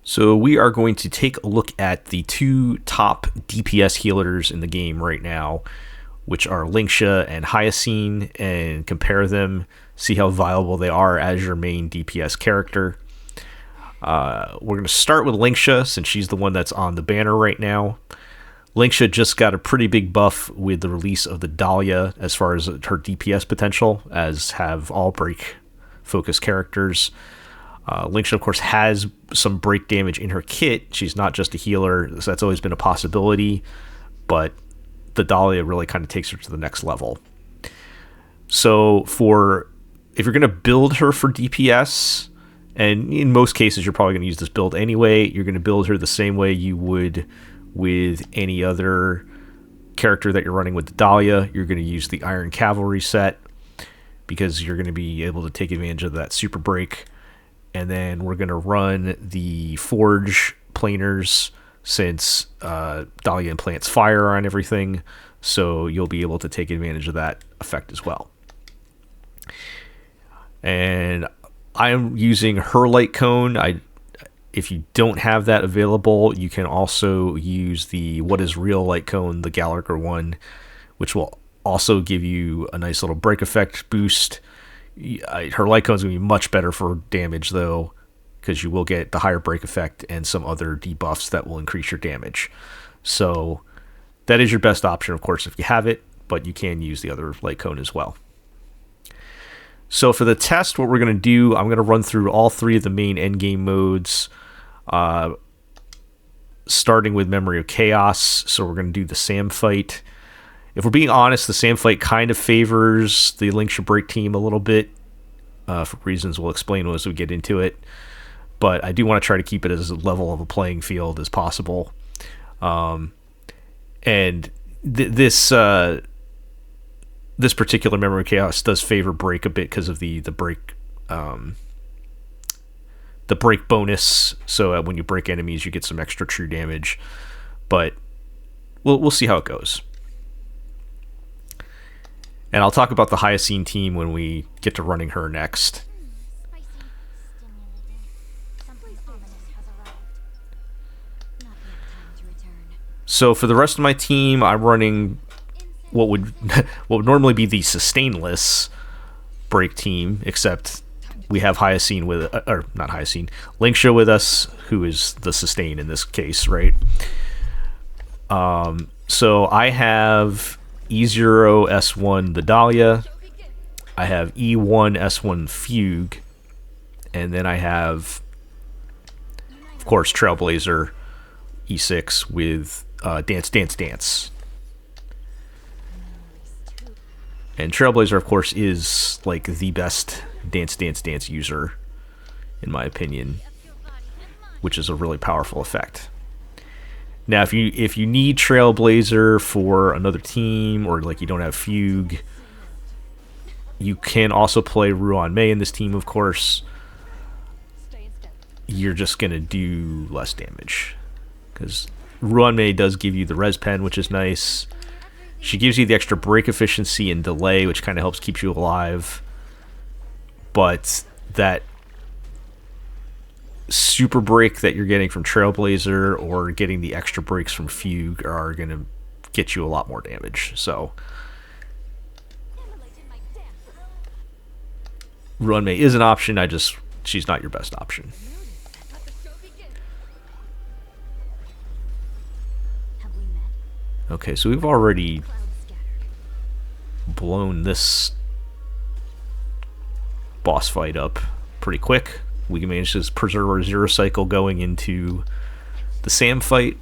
So we are going to take a look at the two top DPS healers in the game right now, which are Lingsha and Hyacine, and compare them, see how viable they are as your main DPS character. We're going to start with Lingsha, since she's the one that's on the banner right now. Lingsha just got a pretty big buff with the release of the Dahlia as far as her DPS potential, as have all break-focused characters. Lingsha, of course, has some break damage in her kit. She's not just a healer, so that's always been a possibility, but the Dahlia really kind of takes her to the next level. So if you're going to build her for DPS, and in most cases you're probably going to use this build anyway, you're going to build her the same way you would with any other character that you're running with the Dahlia. You're going to use the Iron Cavalry set, because you're going to be able to take advantage of that super break. And then we're going to run the Forge planers, since Dahlia implants fire on everything, so you'll be able to take advantage of that effect as well. And I'm using her light cone. If you don't have that available, you can also use the What is Real light cone, the Gallagher one, which will also give you a nice little break effect boost. Her light cone is going to be much better for damage, though, because you will get the higher break effect and some other debuffs that will increase your damage. So that is your best option, of course, if you have it, but you can use the other light cone as well. So for the test, what we're going to do, I'm going to run through all three of the main endgame modes, starting with Memory of Chaos. So we're going to do the Sam fight. If we're being honest, the Sam fight kind of favors the Lingsha break team a little bit, for reasons we'll explain as we get into it. But I do want to try to keep it as level of a playing field as possible. And this particular Memory of Chaos does favor break a bit because of the break bonus. So when you break enemies, you get some extra true damage. But we'll see how it goes. And I'll talk about the Hyacine team when we get to running her next. So for the rest of my team, I'm running what would normally be the sustainless break team, except we have Hyacine with, or not Hyacine, Lingsha with us, who is the sustain in this case, right? So I have E0 S1 the Dahlia, I have E1 S1 Fugue, and then I have, of course, Trailblazer E6 with Dance Dance Dance. And Trailblazer, of course, is like the best Dance Dance Dance user, in my opinion, which is a really powerful effect. Now, if you need Trailblazer for another team, or like you don't have Fugue, you can also play Ruan Mei in this team, of course. You're just going to do less damage, because Ruan Mei does give you the res pen, which is nice. She gives you the extra break efficiency and delay, which kind of helps keep you alive. But that super break that you're getting from Trailblazer, or getting the extra breaks from Fugue, are going to get you a lot more damage. So Ruan Mei is an option, she's not your best option. Okay, so we've already blown this boss fight up pretty quick. We can manage to preserve our zero cycle going into the Sam fight.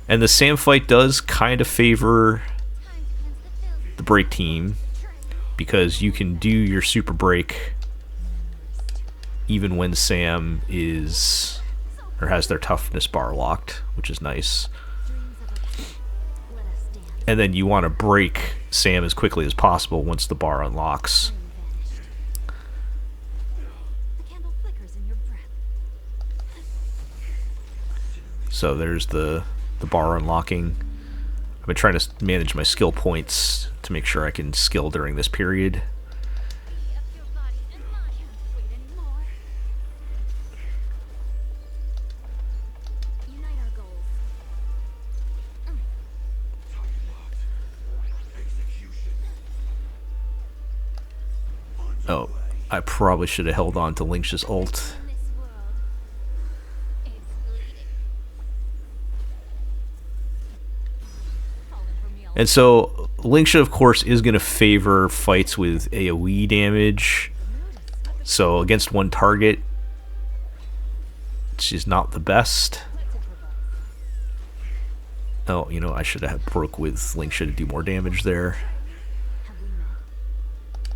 And the Sam fight does kind of favor the break team, because you can do your super break even when Sam is, or has their toughness bar locked, which is nice. And then you want to break Sam as quickly as possible once the bar unlocks. So there's the bar unlocking. I've been trying to manage my skill points to make sure I can skill during this period. Oh, I probably should have held on to Lingsha's ult. And so Lingsha, of course, is going to favor fights with AoE damage. So against one target, she's not the best. Oh, you know, I should have broke with Lingsha to do more damage there.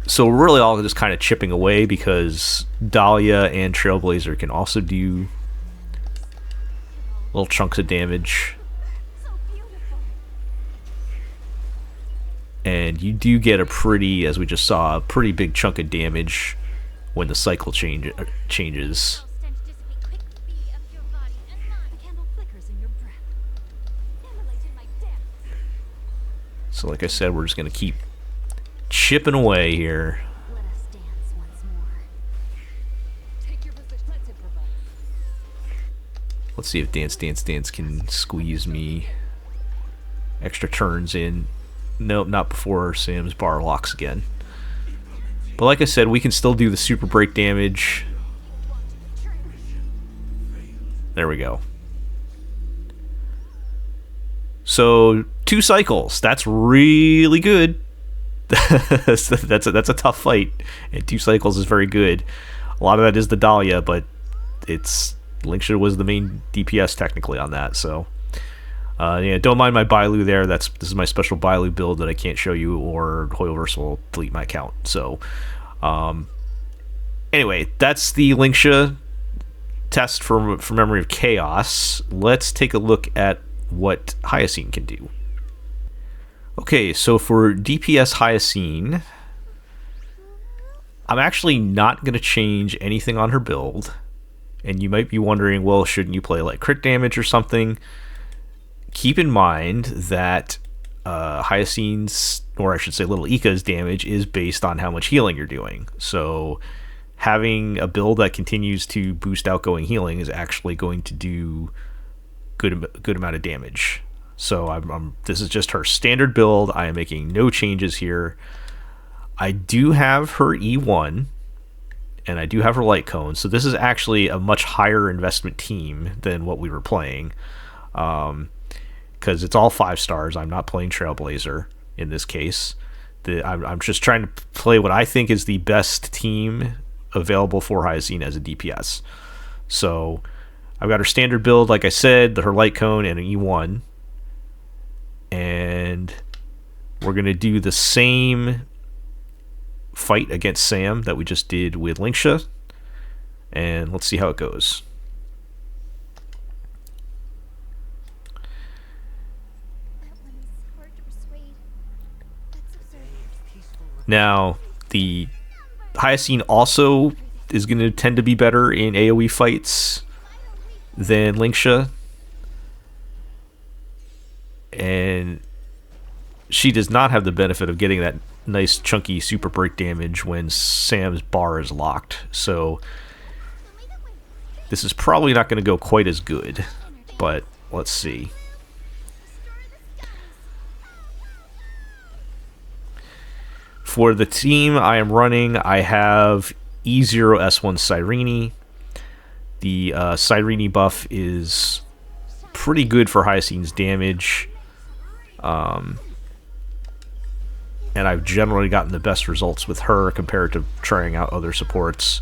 So we're really all just kind of chipping away because Dahlia and Trailblazer can also do little chunks of damage. And you do get a pretty, as we just saw, a pretty big chunk of damage when the cycle changes. So like I said, we're just going to keep chipping away here. Let's see if Dance Dance Dance can squeeze me extra turns in. Nope, not before Sam's bar locks again. But like I said, we can still do the super break damage. There we go. So 2 cycles. That's really good. that's a tough fight, and 2 cycles is very good. A lot of that is the Dahlia, but it's Lingsha was the main DPS technically on that. So yeah, don't mind my Bailu there. This is my special Bailu build that I can't show you, or Hoyoverse will delete my account. So anyway, that's the Lingsha test for Memory of Chaos. Let's take a look at what Hyacine can do. Okay, so for DPS Hyacine, I'm actually not going to change anything on her build. And you might be wondering, well, shouldn't you play like crit damage or something? Keep in mind that Hyacine's, or I should say Little Ika's damage is based on how much healing you're doing. So having a build that continues to boost outgoing healing is actually going to do good amount of damage. So this is just her standard build. I am making no changes here. I do have her E1 and I do have her light cone. So this is actually a much higher investment team than what we were playing. Because it's all 5 stars. I'm not playing Trailblazer in this case. I'm just trying to play what I think is the best team available for Hyacine as a DPS. So I've got her standard build, like I said, her light cone and an E1. And we're going to do the same fight against Sam that we just did with Lingsha. And let's see how it goes. Now, the Hyacine also is going to tend to be better in AoE fights than Lingsha. And she does not have the benefit of getting that nice chunky super break damage when Sam's bar is locked. So this is probably not going to go quite as good, but let's see. For the team I am running, I have E0S1 Cyrene. The Cyrene buff is pretty good for Hyacine's damage. And I've generally gotten the best results with her compared to trying out other supports.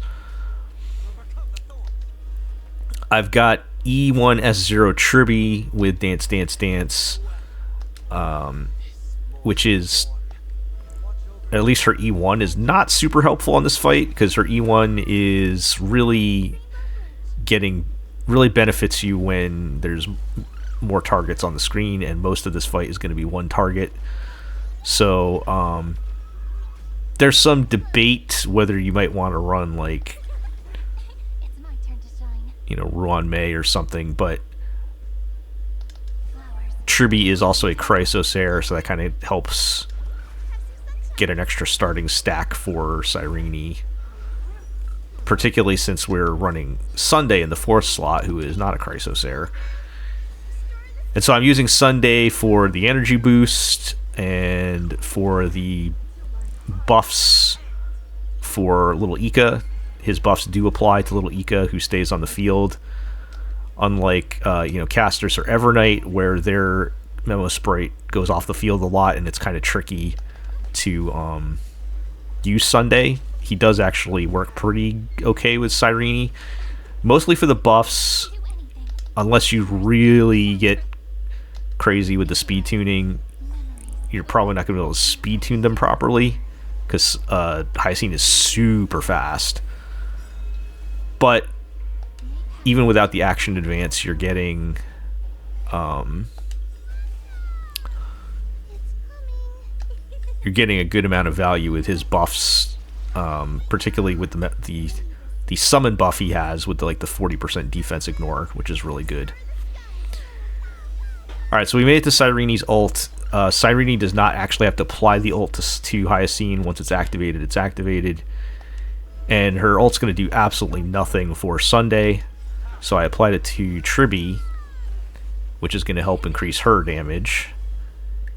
I've got E1S0 Tribby with Dance Dance Dance, which is, at least her E1 is not super helpful on this fight, because her E1 is really benefits you when there's more targets on the screen, and most of this fight is going to be one target. So there's some debate whether you might want to run like, you know, Ruan Mei or something, but Tribby is also a Chrysosaur, so that kind of helps get an extra starting stack for Cyrene, particularly since we're running Sunday in the 4th slot, who is not a Chrysosaur. And so I'm using Sunday for the energy boost and for the buffs for little Ika. His buffs do apply to little Ika, who stays on the field. Unlike casters or Evernight, where their Memo Sprite goes off the field a lot, and it's kind of tricky to use Sunday. He does actually work pretty okay with Cyrene, mostly for the buffs, unless you really get crazy with the speed tuning. You're probably not going to be able to speed tune them properly, because Hyacine is super fast. But even without the action advance, you're getting a good amount of value with his buffs, particularly with the summon buff he has with the 40% defense ignore, which is really good. Alright, so we made it to Cyrene's ult. Cyrene does not actually have to apply the ult to Hyacine. Once it's activated, it's activated. And her ult's going to do absolutely nothing for Sunday. So I applied it to Tribby, which is going to help increase her damage.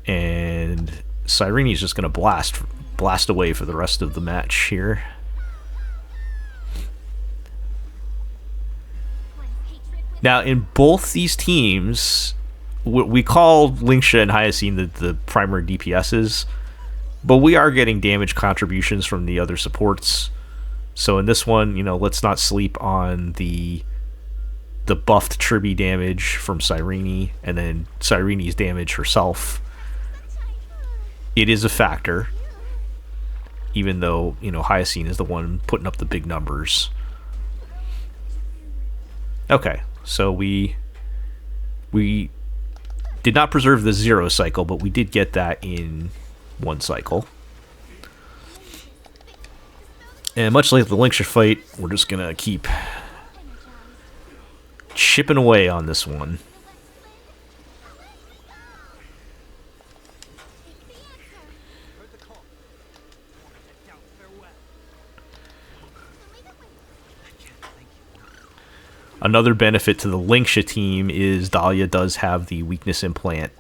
And Cyrene is just going to blast away for the rest of the match here. Now, in both these teams, we call Lingsha and Hyacine the primary DPSs, but we are getting damage contributions from the other supports. So in this one, let's not sleep on the buffed Tribby damage from Cyrene, and then Cyrene's damage herself. It is a factor, even though Hyacine is the one putting up the big numbers. Okay, so we did not preserve the 0 cycle, but we did get that in 1 cycle. And much like the Lingsha fight, we're just gonna keep chipping away on this one. Another benefit to the Lingsha team is Dahlia does have the weakness implant,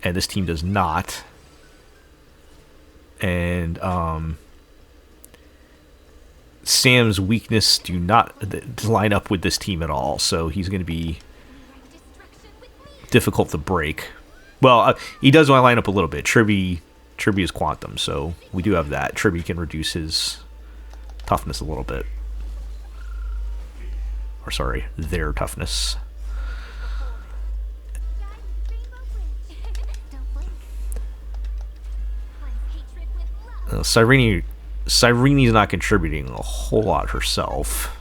and this team does not. And Sam's weakness do not line up with this team at all, so he's going to be difficult to break. Well, he does line up a little bit. Tribby is Quantum, so we do have that. Tribby can reduce his toughness a little bit. Or sorry, their toughness. Cyrene's not contributing a whole lot herself,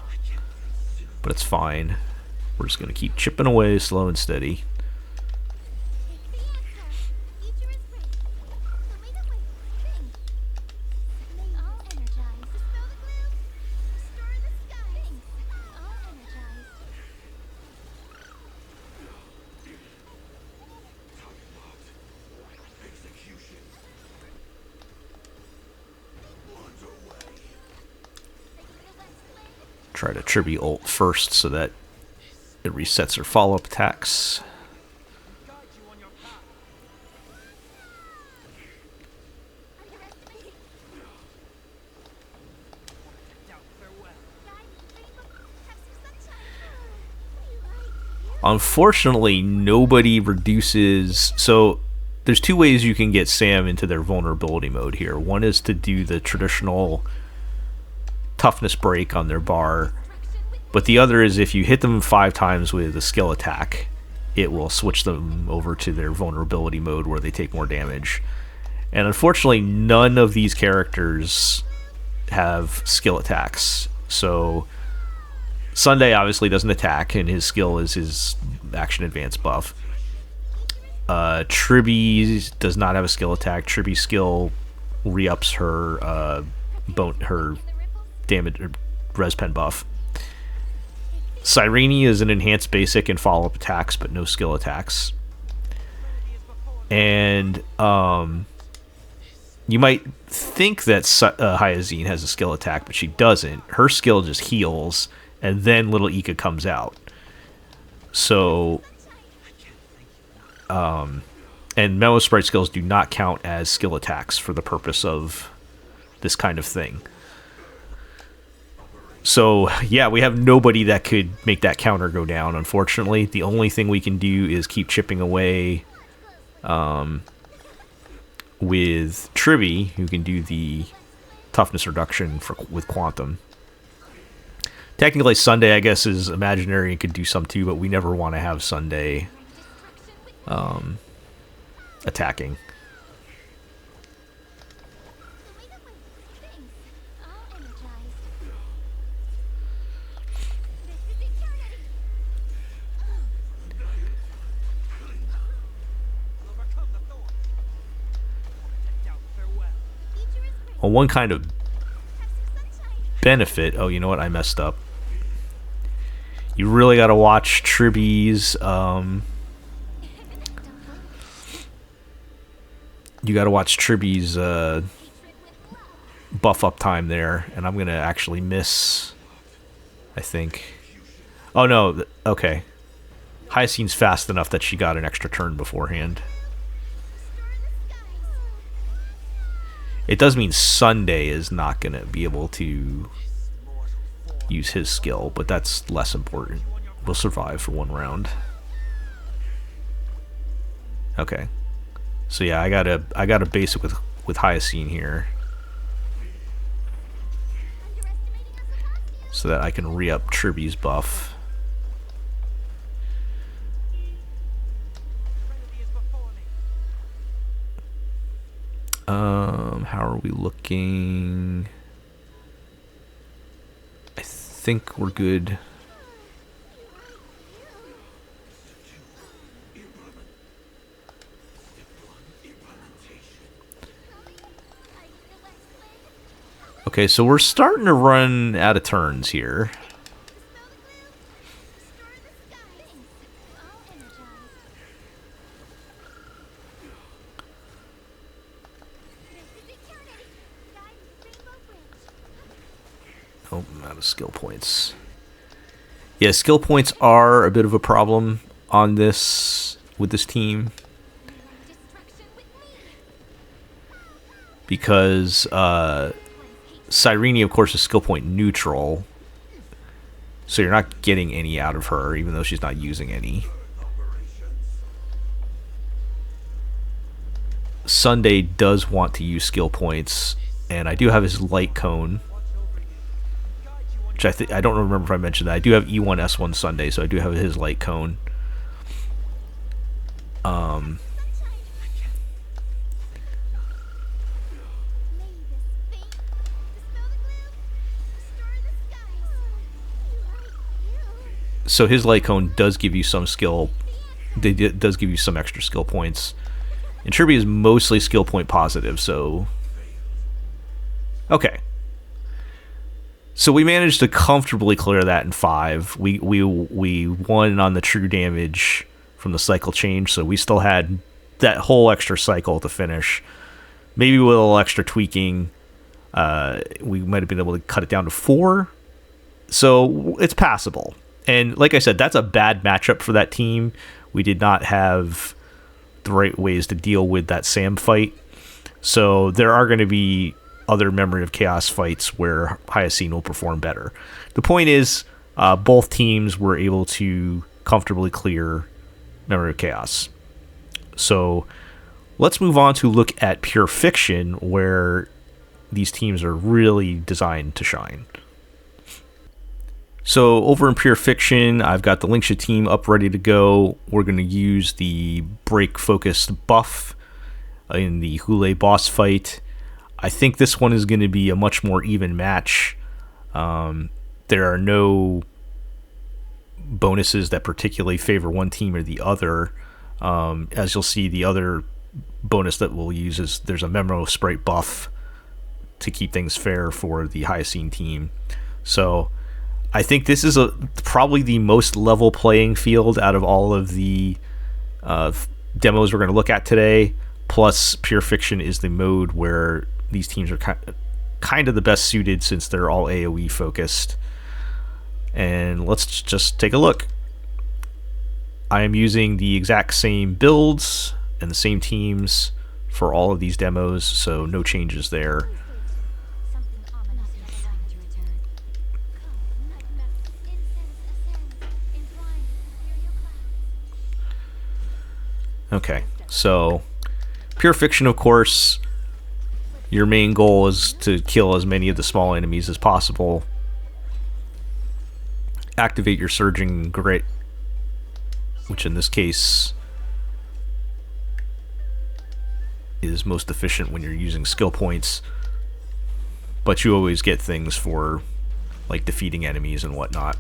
but it's fine. We're just going to keep chipping away slow and steady. Try to Tribby ult first so that it resets her follow-up attacks. Unfortunately, nobody reduces... So, there's 2 ways you can get Sam into their vulnerability mode here. One is to do the traditional toughness break on their bar, but the other is if you hit them 5 times with a skill attack, it will switch them over to their vulnerability mode where they take more damage. And unfortunately, none of these characters have skill attacks. So Sunday obviously doesn't attack, and his skill is his action advance buff. Tribby does not have a skill attack. Tribby's skill re-ups her her damage res pen buff. Cyrene is an enhanced basic and follow-up attacks, but no skill attacks. And you might think that Hyacine has a skill attack, but she doesn't. Her skill just heals, and then little Ika comes out. So, and Memo Sprite skills do not count as skill attacks for the purpose of this kind of thing. So, yeah, we have nobody that could make that counter go down, unfortunately. The only thing we can do is keep chipping away with Tribby, who can do the toughness reduction with Quantum. Technically, Sunday, I guess, is imaginary and could do some too, but we never want to have Sunday attacking. Well, one kind of benefit... Oh, you know what? I messed up. You really got to watch Tribby's... you got to watch Tribby's buff up time there. And I'm going to actually miss... I think... Oh, no. Okay. Hyacine's fast enough that she got an extra turn beforehand. It does mean Sunday is not going to be able to use his skill, but that's less important. We'll survive for one round. Okay. So yeah, I got a basic with Hyacine here, so that I can re-up Tribby's buff. How are we looking? I think we're good. Okay, so we're starting to run out of turns here. Oh, I'm out of skill points. Yeah, skill points are a bit of a problem on this with this team, because Cyrene, of course, is skill point neutral, so you're not getting any out of her, even though she's not using any. Sunday does want to use skill points, and I do have his light cone, which I don't remember if I mentioned that. I do have E1 S1 Sunday, so I do have his light cone. So his light cone does give you some skill. It does give you some extra skill points. And Tribby is mostly skill point positive, so... Okay. So we managed to comfortably clear that in 5. We won on the true damage from the cycle change, so we still had that whole extra cycle to finish. Maybe with a little extra tweaking, we might have been able to cut it down to 4. So it's passable. And like I said, that's a bad matchup for that team. We did not have the right ways to deal with that Sam fight. So there are going to be other Memory of Chaos fights where Hyacine will perform better. The point is, both teams were able to comfortably clear Memory of Chaos. So let's move on to look at Pure Fiction, where these teams are really designed to shine. So over in Pure Fiction, I've got the Lingsha team up ready to go. We're going to use the break-focused buff in the Hule boss fight. I think this one is going to be a much more even match. There are no bonuses that particularly favor one team or the other. As you'll see, the other bonus that we'll use is there's a Memo Sprite buff to keep things fair for the Hyacine team. So I think this is probably the most level playing field out of all of the demos we're going to look at today. Plus, Pure Fiction is the mode where these teams are kind of the best suited, since they're all AoE focused. And let's just take a look. I am using the exact same builds and the same teams for all of these demos, so no changes there. Okay, so Pure Fiction, of course, your main goal is to kill as many of the small enemies as possible. Activate your Surging Grit, which in this case is most efficient when you're using skill points, but you always get things for like defeating enemies and whatnot.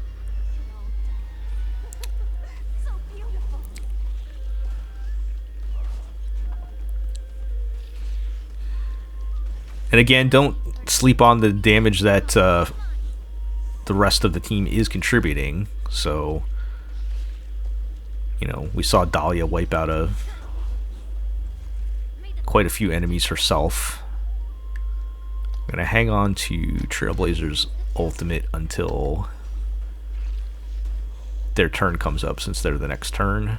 And again, don't sleep on the damage that the rest of the team is contributing. So, you know, we saw Dahlia wipe out quite a few enemies herself. I'm going to hang on to Trailblazer's ultimate until their turn comes up, since they're the next turn.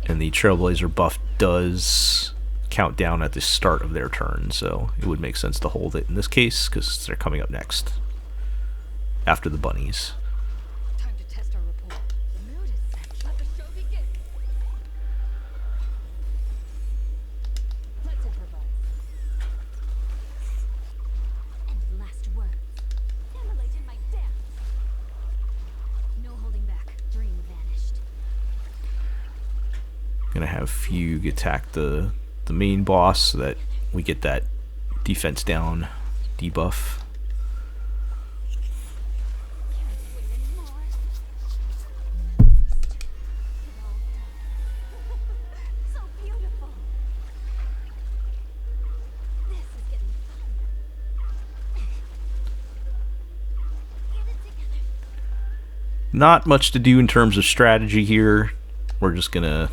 And the Trailblazer buff does count down at the start of their turn, so it would make sense to hold it in this case, because they're coming up next after the bunnies. Time to test our rapport. The mood is set. Let the show begin. Let's improvise. And last words. Immolate in my dance. No holding back. Dream vanished. Gonna have Fugue attack the main boss so that we get that defense down debuff. So beautiful. This is getting fun. Get it together. Not much to do in terms of strategy here. We're just gonna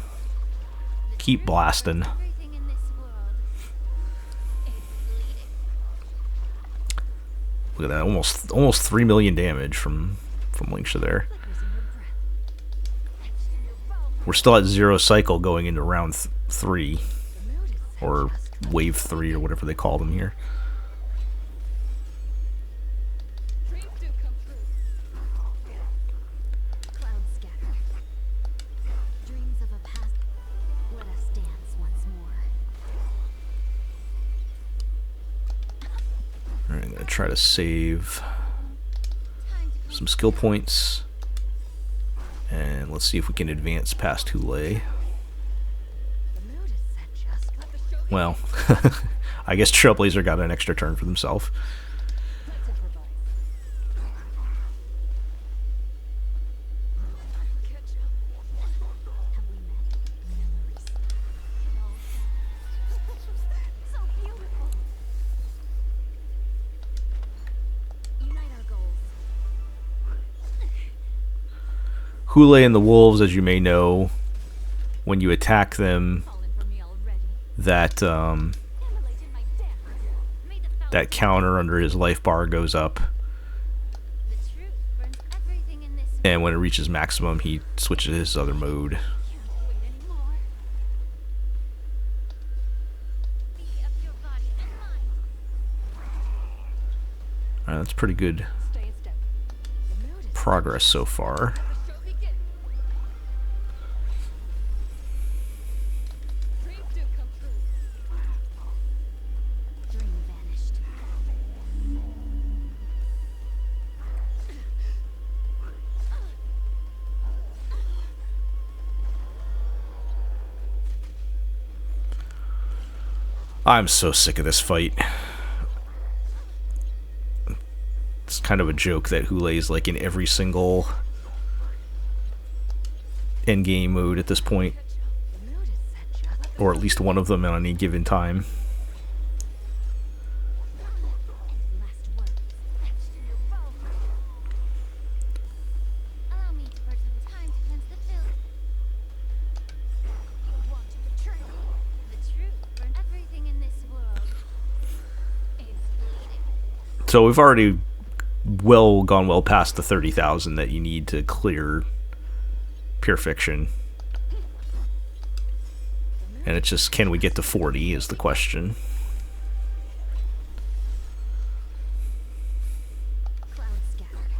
keep blasting. Everything in this world is bleeding. Look at that, almost 3 million damage from Lingsha there. Losing your breath. Etched in your bone. We're still at 0 cycle going into round 3, The mood is set. or wave 3, or whatever they call them here. Dreams do come true. Clouds scatter. Dreams of a past. Let us dance once more. Alright, I'm gonna try to save Time to some skill points, and let's see if we can advance past Hule. The mood is set. Just let the show begin. Well, I guess Trailblazer got an extra turn for themselves. Let's improvise. Catch up. Have we met? Memories. It all sounds so beautiful. Unite our goals. Hule and the wolves, as you may know, when you attack them, Fallen for me already. that Immolate in my dance. May the foul that counter under his life bar goes up, the truth burns everything in this world. and when it reaches maximum, he switches to his other mode. Can't wait anymore. Be of your body and mind. Alright, that's pretty good Stay a step. The mood is progress so far. the show begin. Dreams do come true. Dream vanished. I'm so sick of this fight. It's kind of a joke that Hule is like in every single endgame mode at this point, The mood is set. Just or at least one of them at any given time. last words. Etched in your bone. Allow me to burst the time to cleanse the filth. You want to betray me. The truth burns everything in this world is bleeding. So we've already gone well past the 30,000 that you need to clear Pure Fiction. And it's just, can we get to 40 is the question. Clouds scattered.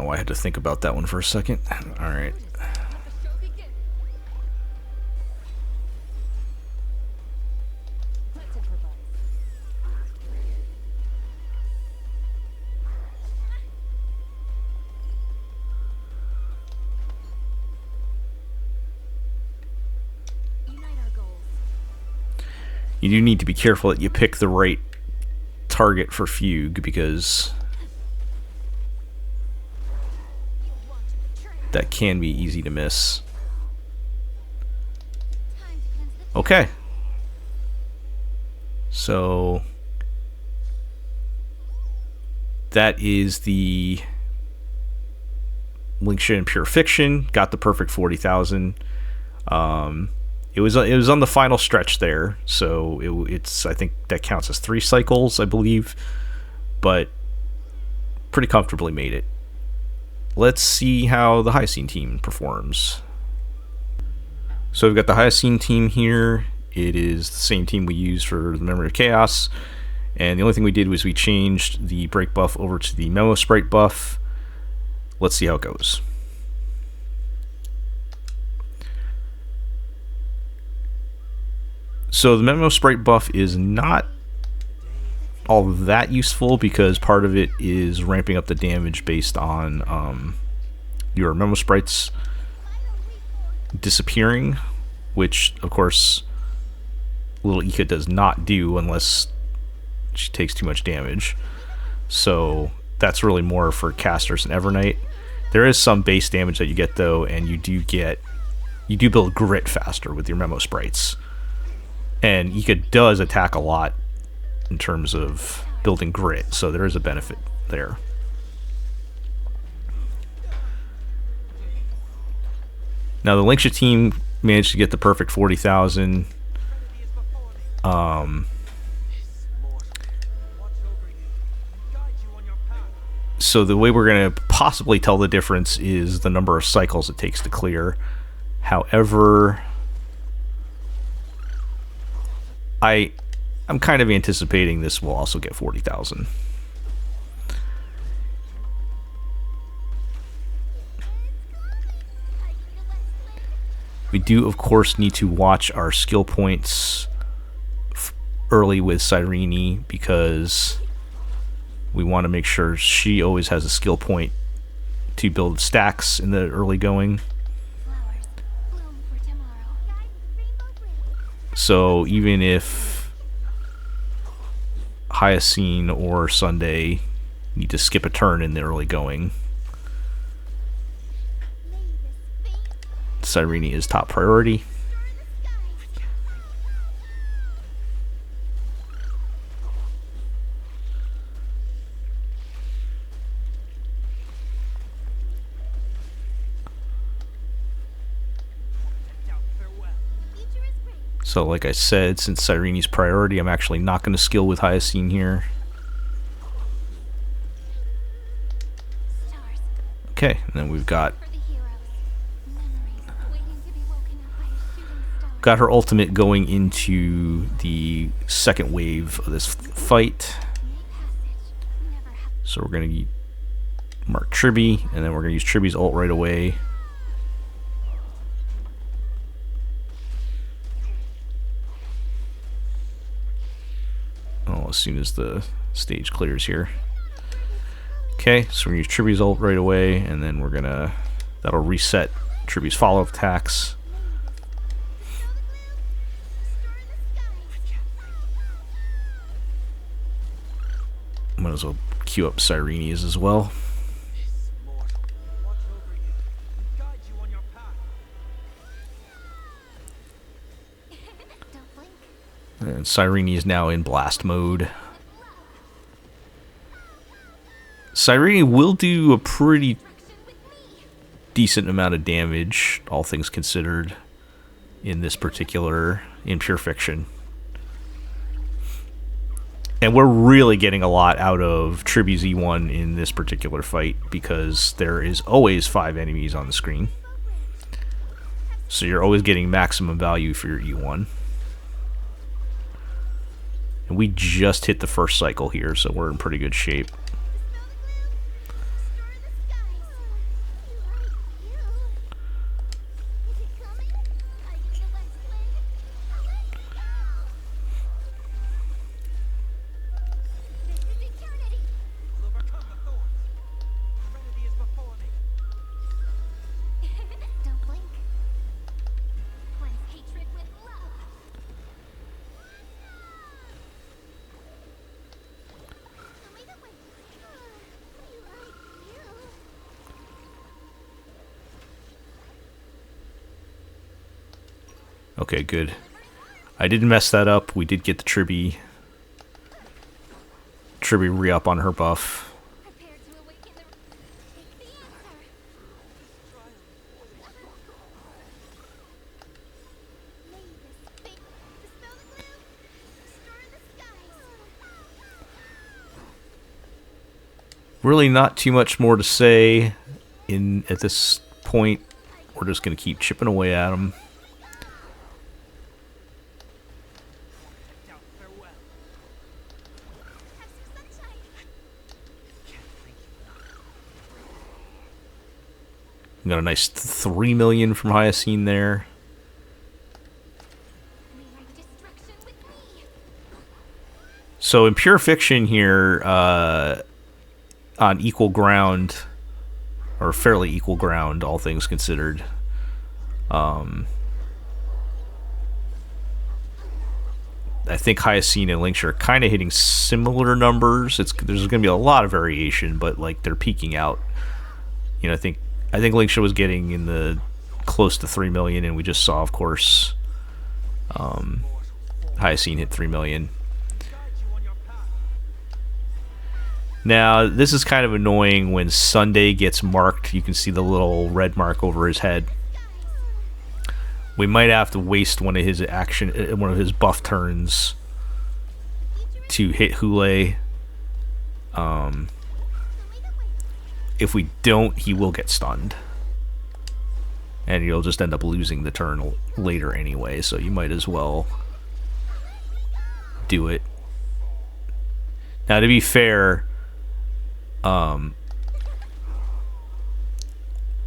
know why I had to think about that one for a second. Alright. You do need to be careful that you pick the right target for Fugue, because that can be easy to miss. Okay. So that is the Lingsha in Pure Fiction. Got the perfect 40,000. It was on the final stretch there, so it's I think that counts as 3 cycles, I believe, but pretty comfortably made it. Let's see how the Hyacine team performs. So we've got the Hyacine team here. It is the same team we used for the Memory of Chaos, and the only thing we did was we changed the break buff over to the Memo Sprite buff. Let's see how it goes. So the Memo Sprite buff is not all that useful, because part of it is ramping up the damage based on your Memo Sprites disappearing, which of course little Ika does not do unless she takes too much damage. So that's really more for casters and Evernight. There is some base damage that you get though, and you do build grit faster with your Memo Sprites. And Ika does attack a lot in terms of building grit, so there is a benefit there. Now the Lingsha team managed to get the perfect 40,000. So the way we're going to possibly tell the difference is the number of cycles it takes to clear. However, I'm kind of anticipating this will also get 40,000. We do, of course, need to watch our skill points early with Cyrene, because we want to make sure she always has a skill point to build stacks in the early going. So even if Hyacine or Sunday need to skip a turn in the early going, Cyrene is top priority. So like I said, since Cyrene's priority, I'm actually not going to skill with Hyacine here. Okay, and then we've got her ultimate going into the second wave of this fight. So we're going to mark Tribby, and then we're going to use Tribby's ult right away. As soon as the stage clears here. Okay, so we're gonna use Tribby's ult right away, and then that'll reset Tribby's follow-up attacks. Might as well queue up Cyrene's as well. And Cyrene is now in blast mode. Cyrene will do a pretty decent amount of damage, all things considered, in Pure Fiction. And we're really getting a lot out of Tribby's E1 in this particular fight, because there is always 5 enemies on the screen. So you're always getting maximum value for your E1. And we just hit the first cycle here, so we're in pretty good shape. Okay, good. I didn't mess that up. We did get the Tribby re-up on her buff. Prepare to awaken the answer. Lay this fate. Dispel the gloom. Restore the skies. Really not too much more to say at this point. We're just going to keep chipping away at them. We got a nice 3 million from Hyacine there. So in pure fiction here, on equal ground, or fairly equal ground, all things considered. I think Hyacine and Lingsha are kind of hitting similar numbers. There's going to be a lot of variation, but like they're peaking out. You know, I think Lingsha was getting in the close to 3 million, and we just saw, of course, Hyacine hit 3 million. Now, this is kind of annoying when Sunday gets marked. You can see the little red mark over his head. We might have to waste one of his buff turns to hit Hule. If we don't, he will get stunned. And you'll just end up losing the turn later anyway, so you might as well do it. Now, to be fair,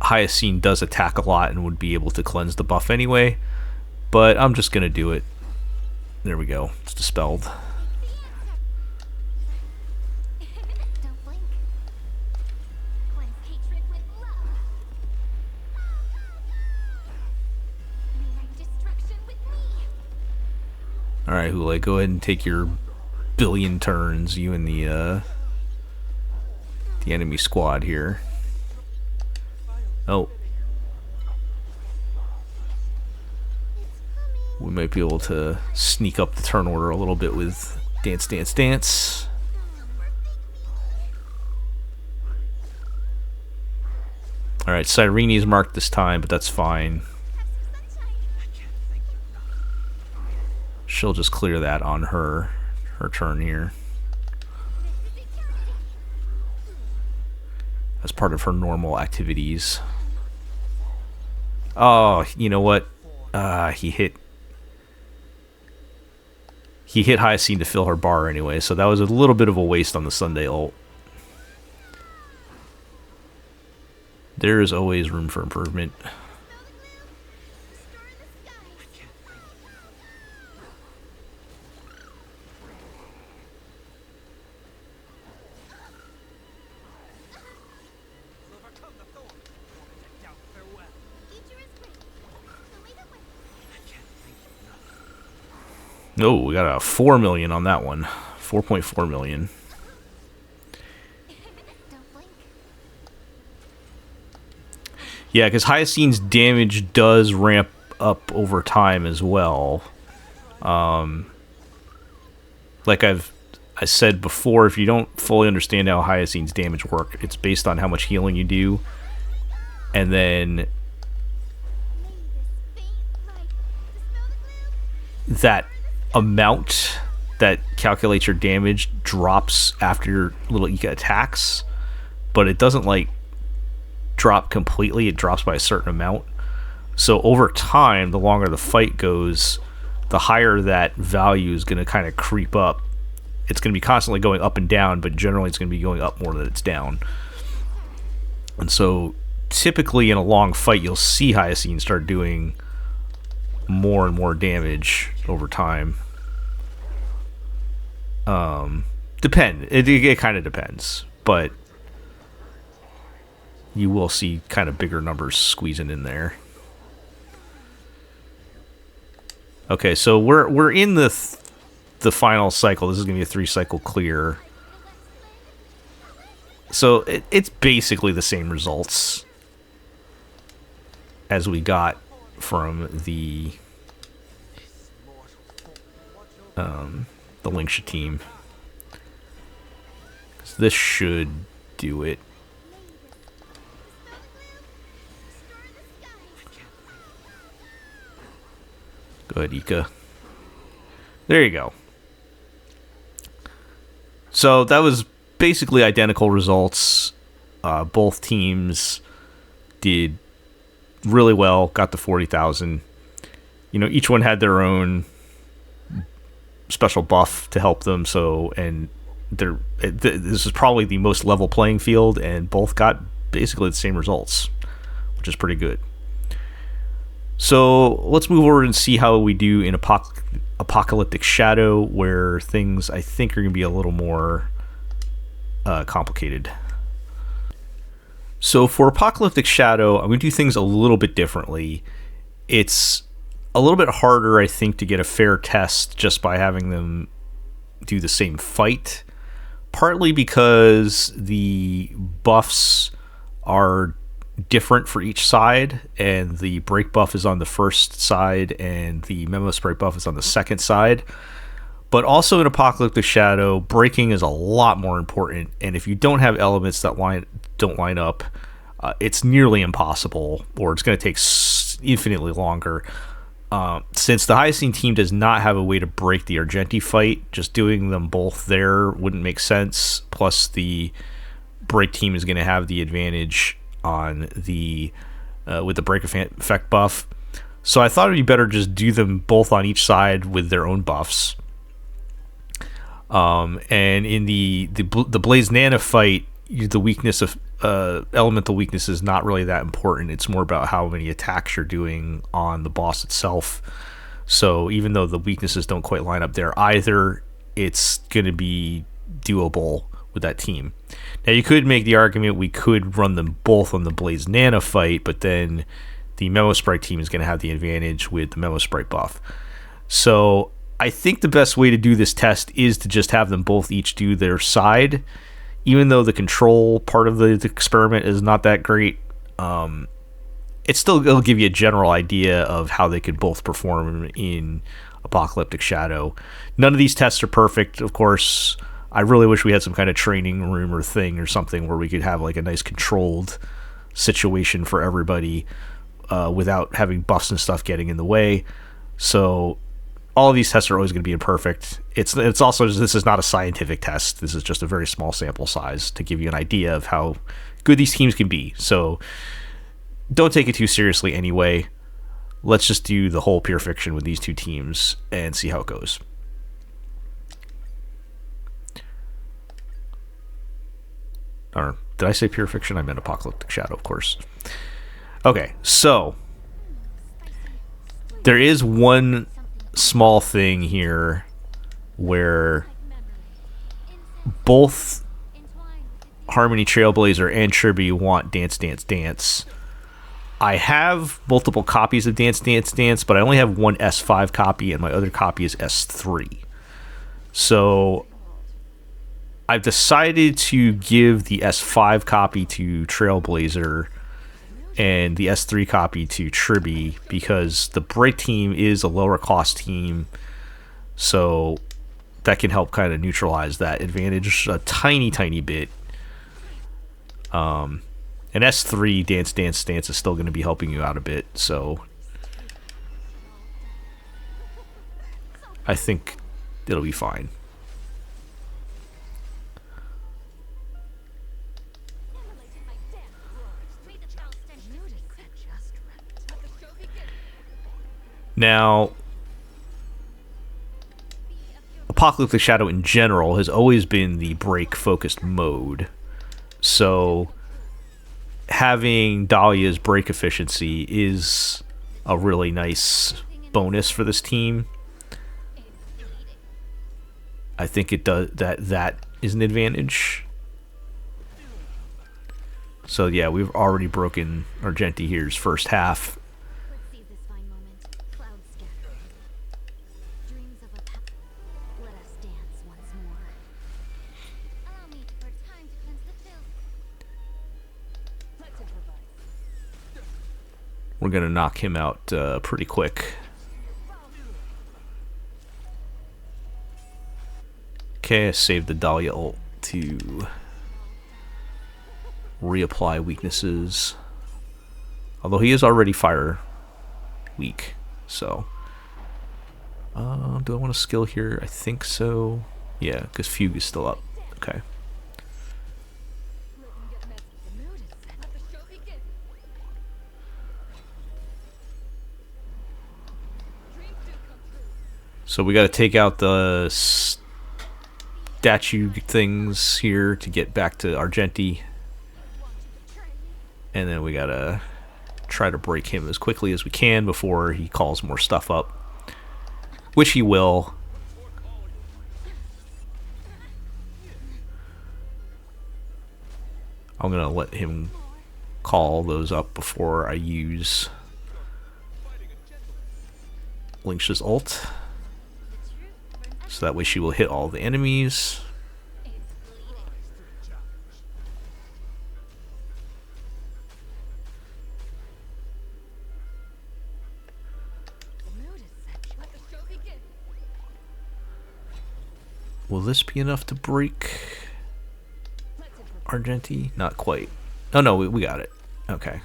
Hyacine does attack a lot and would be able to cleanse the buff anyway, but I'm just gonna do it. There we go. It's dispelled. Don't blink. Cleanse hatred with love. Rewrite destruction with me. Alright, Hule, go ahead and take your billion turns, you and the enemy squad here. Oh. We might be able to sneak up the turn order a little bit with Dance, Dance, Dance. Alright, Cyrene's marked this time, but that's fine. She'll just clear that on her turn here. As part of her normal activities. Oh, you know what? He hit Hyacine to fill her bar anyway, so that was a little bit of a waste on the Sunday ult. There is always room for improvement. No, we got a 4 million on that one. 4.4 million. Yeah, because Hyacine's damage does ramp up over time as well. Like I said before, if you don't fully understand how Hyacine's damage work, it's based on how much healing you do, and then that amount that calculates your damage drops after your little Ika attacks, but it doesn't like drop completely. It drops by a certain amount. So over time, the longer the fight goes, the higher that value is going to kind of creep up. It's going to be constantly going up and down, but generally it's going to be going up more than it's down. And so typically in a long fight, you'll see Hyacine start doing more and more damage over time. It kind of depends, but you will see kind of bigger numbers squeezing in there. Okay, so we're in the final cycle. This is gonna be a 3-cycle clear. So it's basically the same results as we got from the the Lingsha team. 'Cause this should do it. Go ahead, Ika. There you go. So that was basically identical results. Both teams did really well, got the 40,000. You know, each one had their own special buff to help them. So, and this is probably the most level playing field, and both got basically the same results, which is pretty good. So let's move over and see how we do in Apocalyptic Shadow, where things I think are going to be a little more complicated. So for Apocalyptic Shadow, I'm going to do things a little bit differently. It's a little bit harder, I think, to get a fair test just by having them do the same fight. Partly because the buffs are different for each side, and the break buff is on the first side and the memo spray buff is on the second side. But also in Apocalyptic Shadow, breaking is a lot more important, and if you don't have elements that don't line up, it's nearly impossible, or it's going to take infinitely longer. Since the Hyacine team does not have a way to break the Argenti fight, just doing them both there wouldn't make sense. Plus the break team is going to have the advantage on the with the break effect buff. So I thought it'd be better just do them both on each side with their own buffs. And in the Blaze Nana fight, the weakness of elemental weakness is not really that important. It's more about how many attacks you're doing on the boss itself. So even though the weaknesses don't quite line up there either, it's going to be doable with that team. Now you could make the argument we could run them both on the Blaze Nana fight, but then the Memo Sprite team is going to have the advantage with the Memo Sprite buff. So I think the best way to do this test is to just have them both each do their side. Even though the control part of the experiment is not that great, it'll give you a general idea of how they could both perform in Apocalyptic Shadow. None of these tests are perfect, of course. I really wish we had some kind of training room or thing or something where we could have like a nice controlled situation for everybody without having buffs and stuff getting in the way. So all of these tests are always going to be imperfect. It's also, this is not a scientific test. This is just a very small sample size to give you an idea of how good these teams can be. So don't take it too seriously anyway. Let's just do the whole pure fiction with these two teams and see how it goes. Or did I say pure fiction? I meant Apocalyptic Shadow, of course. Okay, so there is one small thing here where both Harmony Trailblazer and Tribby want Dance Dance Dance. I have multiple copies of Dance Dance Dance, but I only have one S5 copy and my other copy is S3. So I've decided to give the S5 copy to Trailblazer and the S3 copy to Tribby because the break team is a lower cost team, so that can help kind of neutralize that advantage a tiny bit. And S3 Dance Dance Dance is still going to be helping you out a bit, so I think it'll be fine. Now, Apocalyptic Shadow in general has always been the break-focused mode. So having Dahlia's break efficiency is a really nice bonus for this team. I think it does that is an advantage. So yeah, we've already broken Argenti here's first half. We're going to knock him out pretty quick. Okay, I saved the Dahlia ult to reapply weaknesses. Although he is already fire weak, so. Do I want a skill here? I think so. Yeah, because Fugue is still up. Okay. So we got to take out the statue things here to get back to Argenti. And then we got to try to break him as quickly as we can before he calls more stuff up. Which he will. I'm going to let him call those up before I use Lingsha's ult. So that way she will hit all the enemies. Will this be enough to break Argenti? Not quite. Oh no, we got it. Okay.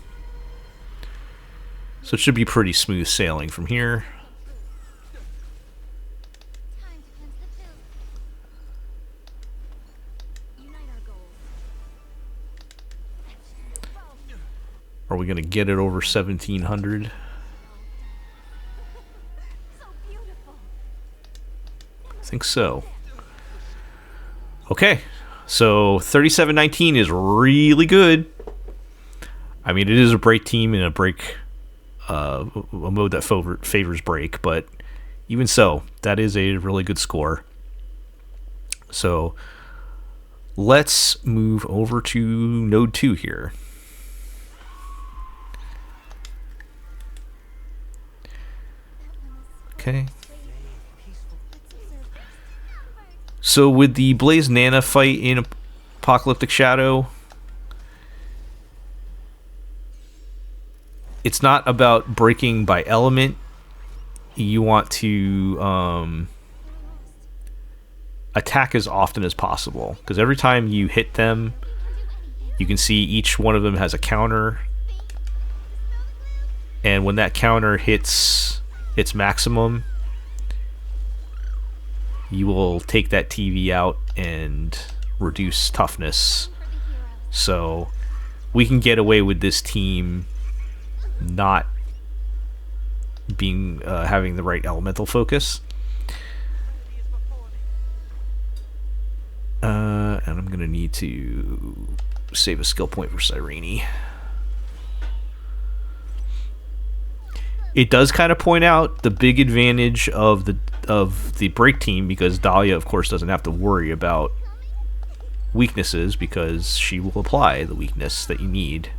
So it should be pretty smooth sailing from here. Are we going to get it over 1700? I think so. Okay, so 3719 is really good. I mean, it is a break team and a break, a mode that favors break, but even so, that is a really good score. So let's move over to node 2 here. Okay. So with the Blaze Nana fight in Apocalyptic Shadow, it's not about breaking by element. You want to attack as often as possible, because every time you hit them, you can see each one of them has a counter, and when that counter hits its maximum, you will take that TV out and reduce toughness. So we can get away with this team not being having the right elemental focus. And I'm gonna need to save a skill point for Cyrene. It does kind of point out the big advantage of the break team, because Dahlia, of course, doesn't have to worry about weaknesses because she will apply the weakness that you need.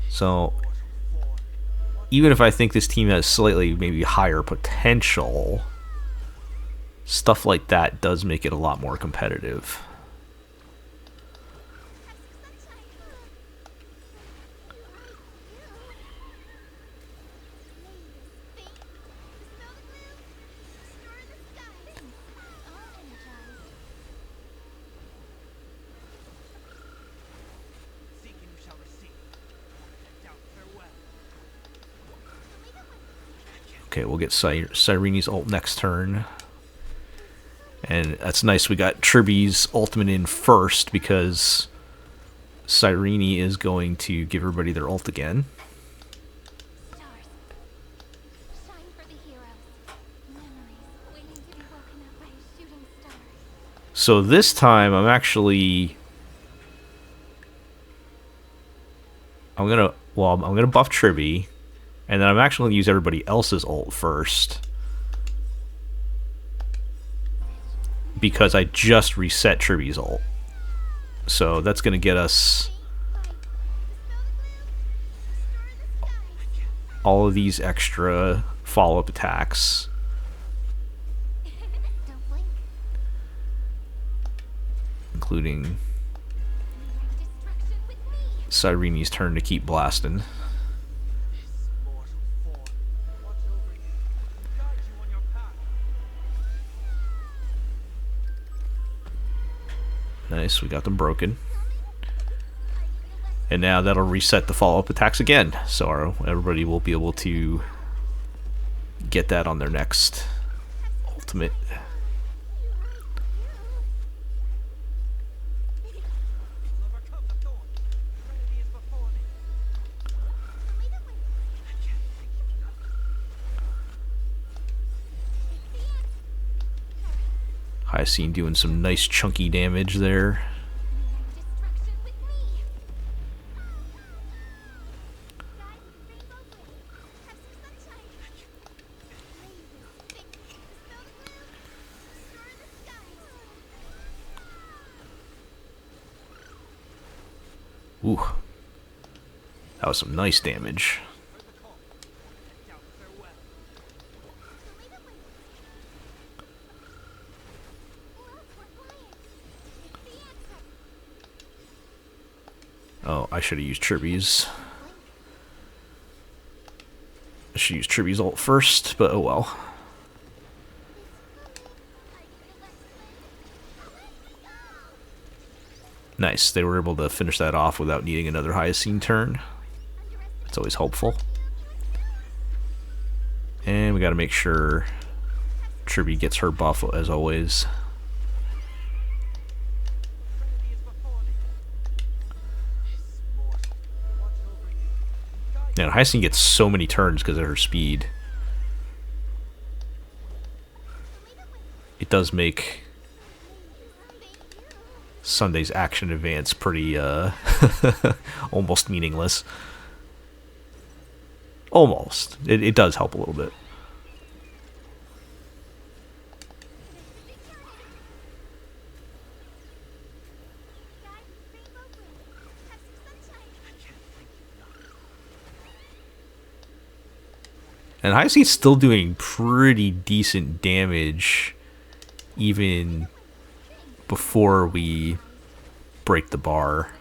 So even if I think this team has slightly maybe higher potential, stuff like that does make it a lot more competitive. Okay, we'll get Cyrene's ult next turn. And that's nice, we got Triby's ultimate in first, because Cyrene is going to give everybody their ult again. So this time I'm gonna buff Tribby, and then I'm actually gonna use everybody else's ult first, because I just reset Tribby's ult. So that's gonna get us all of these extra follow-up attacks. Including Cyrene's turn to keep blasting. Nice, we got them broken. And now that'll reset the follow-up attacks again. So everybody will be able to get that on their next ultimate. Hyacine doing some nice chunky damage there. Ooh, that was some nice damage. Oh, I should have used Kirby's. I should use Kirby's ult first, but oh well. Nice, they were able to finish that off without needing another Hyacine turn. It's always helpful. And we gotta make sure Kirby gets her buff as always. Now, Hyacine gets so many turns because of her speed. It does make Sunday's action advance pretty, almost meaningless. Almost. It does help a little bit. And Hyacine's still doing pretty decent damage even before we break the bar.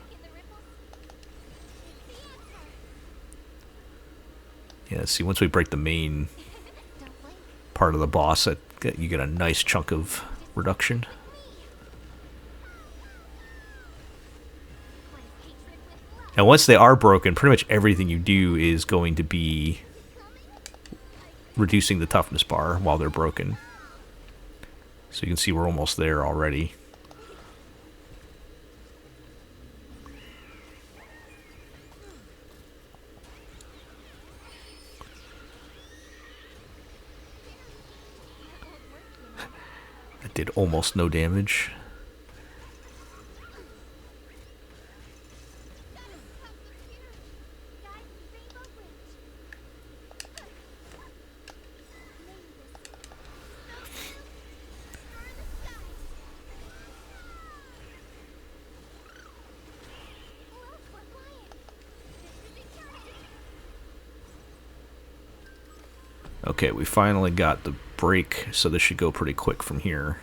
Yeah, see, once we break the main part of the boss, you get a nice chunk of reduction. And once they are broken, pretty much everything you do is going to be reducing the toughness bar while they're broken. So you can see we're almost there already. That did almost no damage. Okay, we finally got the break, so this should go pretty quick from here.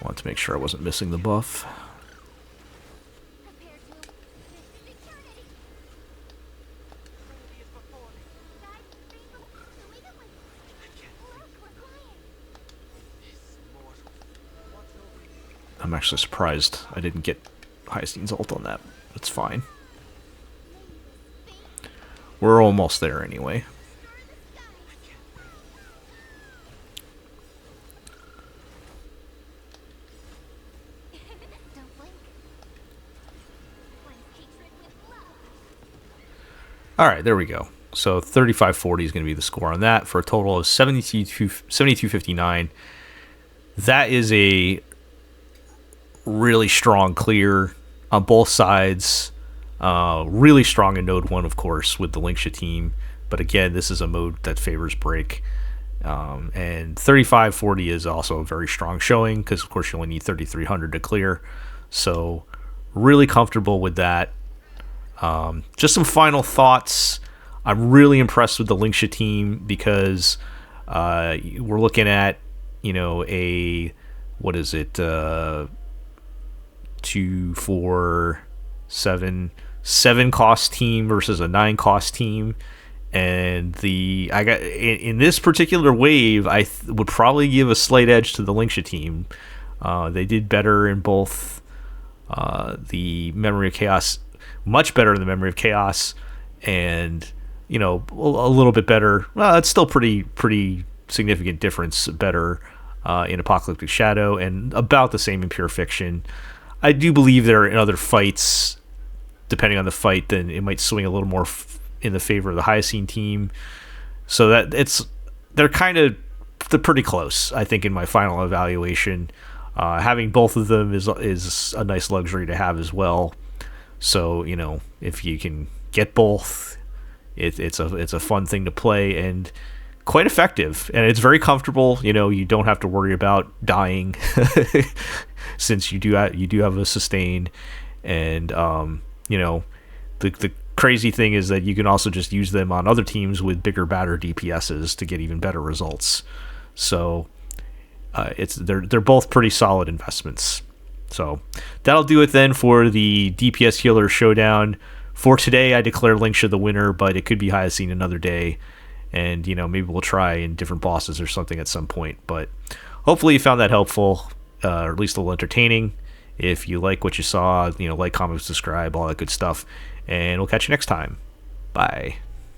I wanted to make sure I wasn't missing the buff. I'm actually surprised I didn't get Hyacine's ult on that. That's fine. We're almost there anyway. Alright, there we go. So 3540 is going to be the score on that for a total of 7259. That is a really strong clear on both sides. Really strong in Node 1, of course, with the Lingsha team. But again, this is a mode that favors break. And 3540 is also a very strong showing because, of course, you only need 3300 to clear. So really comfortable with that. Just some final thoughts. I'm really impressed with the Lingsha team because we're looking at, what is it? 2, 4, 7 cost team versus a 9 cost team. And in this particular wave, I would probably give a slight edge to the Lingsha team. They did better in both the Memory of Chaos, much better in the Memory of Chaos, and a little bit better. Well, it's still pretty significant difference better in Apocalyptic Shadow, and about the same in Pure Fiction. I do believe there are in other fights, depending on the fight, then it might swing a little more in the favor of the Hyacine team. So that they're pretty close, I think, in my final evaluation. Having both of them is a nice luxury to have as well. So if you can get both, it's a fun thing to play and quite effective, and it's very comfortable. You don't have to worry about dying since you do have a sustain, and the crazy thing is that you can also just use them on other teams with bigger, badder DPSs to get even better results. So they're both pretty solid investments. So that'll do it then for the DPS healer showdown. For today, I declare Lingsha the winner, but it could be Hyacine another day, and maybe we'll try in different bosses or something at some point. But hopefully you found that helpful, or at least a little entertaining. If you like what you saw, like, comment, subscribe, all that good stuff. And we'll catch you next time. Bye.